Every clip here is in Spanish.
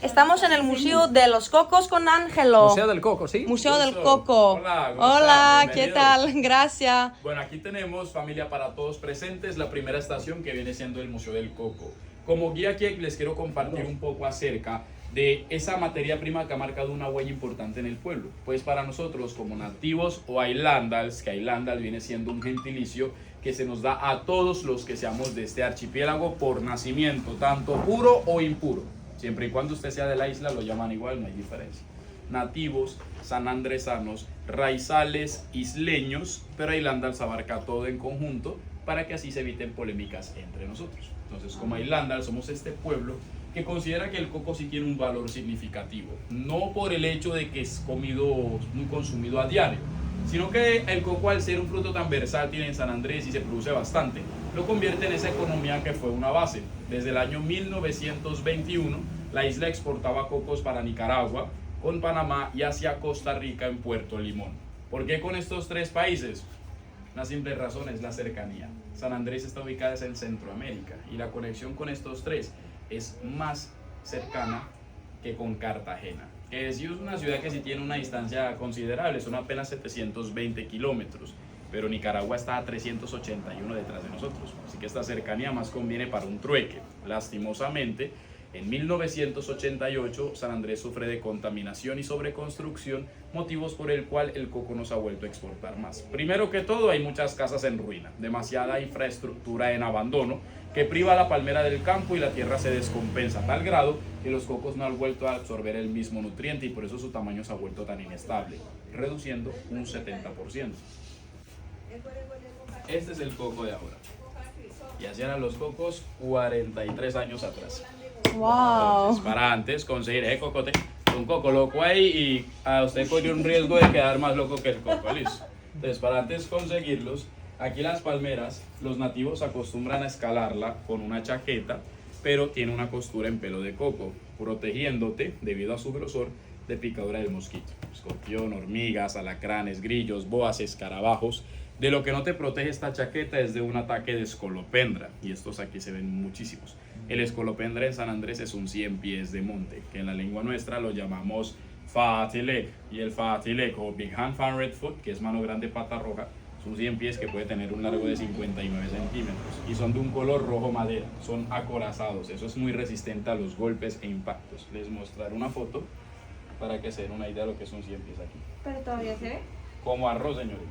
Estamos en el Museo de los Cocos con Ángelo. Museo del Coco, ¿sí? Museo del Coco. Hola, ¿cómo Hola, están? ¿qué Bienvenidos. tal? Gracias. Bueno, aquí tenemos Familia para Todos presentes, la primera estación que viene siendo el Museo del Coco. Como guía aquí les quiero compartir un poco acerca de esa materia prima que ha marcado una huella importante en el pueblo. Pues para nosotros como nativos o islandals, que islandal viene siendo un gentilicio que se nos da a todos los que seamos de este archipiélago por nacimiento, tanto puro o impuro. Siempre y cuando usted sea de la isla lo llaman igual, no hay diferencia. Nativos, sanandresanos, raizales, isleños, pero islandals abarca todo en conjunto para que así se eviten polémicas entre nosotros. Entonces, como islandals somos este pueblo que considera que el coco sí tiene un valor significativo, no por el hecho de que es muy consumido a diario, sino que el coco, al ser un fruto tan versátil en San Andrés y se produce bastante, lo convierte en esa economía que fue una base. Desde el año 1921, la isla exportaba cocos para Nicaragua, con Panamá y hacia Costa Rica en Puerto Limón. ¿Por qué con estos tres países? Una simple razón es la cercanía. San Andrés está ubicada en Centroamérica y la conexión con estos tres es más cercana que con Cartagena. Es una ciudad que sí tiene una distancia considerable, son apenas 720 kilómetros, pero Nicaragua está a 381 detrás de nosotros, así que esta cercanía más conviene para un trueque. Lastimosamente, en 1988 San Andrés sufre de contaminación y sobreconstrucción, motivos por el cual el coco no se ha vuelto a exportar más. Primero que todo, hay muchas casas en ruina, demasiada infraestructura en abandono que priva a la palmera del campo y la tierra se descompensa a tal grado que los cocos no han vuelto a absorber el mismo nutriente y por eso su tamaño se ha vuelto tan inestable, reduciendo un 70%. Este es el coco de ahora. Y así eran los cocos 43 años atrás. Wow. Entonces, para antes conseguir ese cocote, un coco loco ahí y a usted corre un riesgo de quedar más loco que el coco, listo. Entonces, para antes conseguirlos, aquí las palmeras, los nativos acostumbran a escalarla con una chaqueta, pero tiene una costura en pelo de coco, protegiéndote, debido a su grosor, de picadura del mosquito. Escorpión, hormigas, alacranes, grillos, boas, escarabajos. De lo que no te protege esta chaqueta es de un ataque de escolopendra, y estos aquí se ven muchísimos. El escolopendra en San Andrés es un 100 pies de monte, que en la lengua nuestra lo llamamos fatilek, y el fatilek o Big Hand Fan Redfoot, que es mano grande pata roja, son 100 pies que puede tener un largo de 59 centímetros y son de un color rojo madera, son acorazados, eso es muy resistente a los golpes e impactos. Les mostraré una foto para que se den una idea de lo que son 100 pies aquí. Pero todavía se ve. Como arroz, señorito.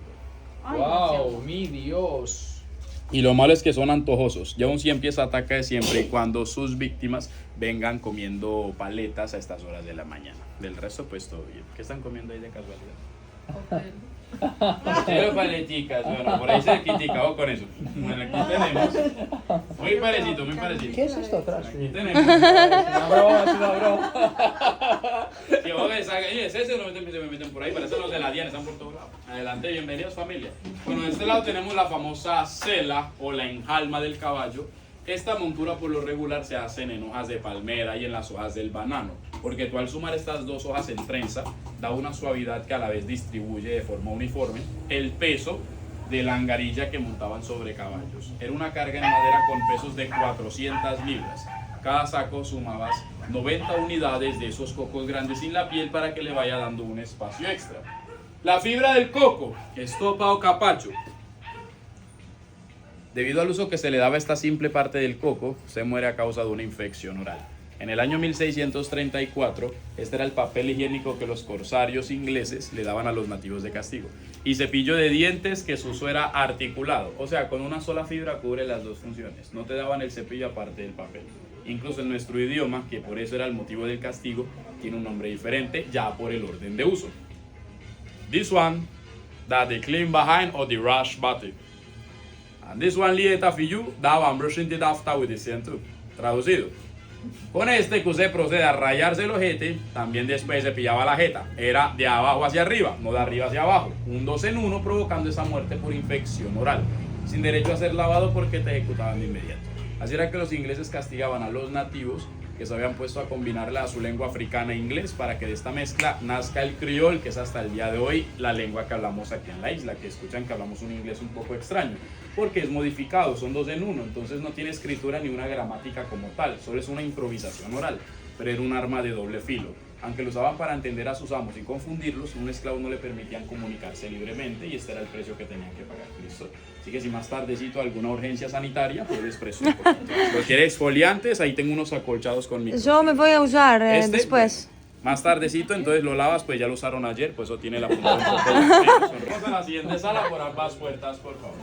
Ay, ¡Wow! ¡Mi Dios! Y lo malo es que son antojosos. Ya un 100 pies ataca de siempre y cuando sus víctimas vengan comiendo paletas a estas horas de la mañana. Del resto, pues todo bien. ¿Qué están comiendo ahí de casualidad? Pero paleticas, bueno, por ahí se criticado con eso. Bueno, aquí tenemos. Muy parecido, muy parecido. ¿Qué es esto atrás? Aquí tenemos. Una broma, es una broma. Si vos ves, es ese, no se me meten por ahí, parecen los de la Diana, están por todos lados. Adelante, bienvenidos familia. Bueno, de este lado tenemos la famosa cela o la enjalma del caballo. Esta montura por lo regular se hacen en hojas de palmera y en las hojas del banano, porque tú al sumar estas dos hojas en trenza, da una suavidad que a la vez distribuye de forma uniforme el peso de la angarilla que montaban sobre caballos. Era una carga en madera con pesos de 400 libras. Cada saco sumabas 90 unidades de esos cocos grandes sin la piel para que le vaya dando un espacio extra. La fibra del coco, estopa o capacho. Debido al uso que se le daba a esta simple parte del coco, se muere a causa de una infección oral. En el año 1634, este era el papel higiénico que los corsarios ingleses le daban a los nativos de castigo. Y cepillo de dientes, que su uso era articulado, o sea, con una sola fibra cubre las dos funciones. No te daban el cepillo aparte del papel. Incluso en nuestro idioma, que por eso era el motivo del castigo, tiene un nombre diferente ya por el orden de uso. This one, that the clean behind or the rush body. And this one later for you, that one brushing it after with the same too. Traducido. Con este que usted procede a rayarse el ojete, también después se pillaba la jeta. Era de abajo hacia arriba, no de arriba hacia abajo. Un 2 en 1 provocando esa muerte por infección oral, sin derecho a ser lavado porque te ejecutaban de inmediato. Así era que los ingleses castigaban a los nativos que se habían puesto a combinarla a su lengua africana e inglés para que de esta mezcla nazca el criol, que es hasta el día de hoy la lengua que hablamos aquí en la isla, que escuchan que hablamos un inglés un poco extraño, porque es modificado, son 2 en 1, entonces no tiene escritura ni una gramática como tal, solo es una improvisación oral. pero era un arma de doble filo. Aunque lo usaban para entender a sus amos y confundirlos, un esclavo no le permitían comunicarse libremente y este era el precio que tenían que pagar. ¿Listo? Así que si más tardecito alguna urgencia sanitaria, puedes prestar. Los quiere exfoliantes, ahí tengo unos acolchados con micro. Yo me voy a usar Este, después. bueno, más tardecito, entonces lo lavas, pues ya lo usaron ayer, pues eso tiene la punta un poco de frío. Vamos a la siguiente sala por ambas puertas, por favor.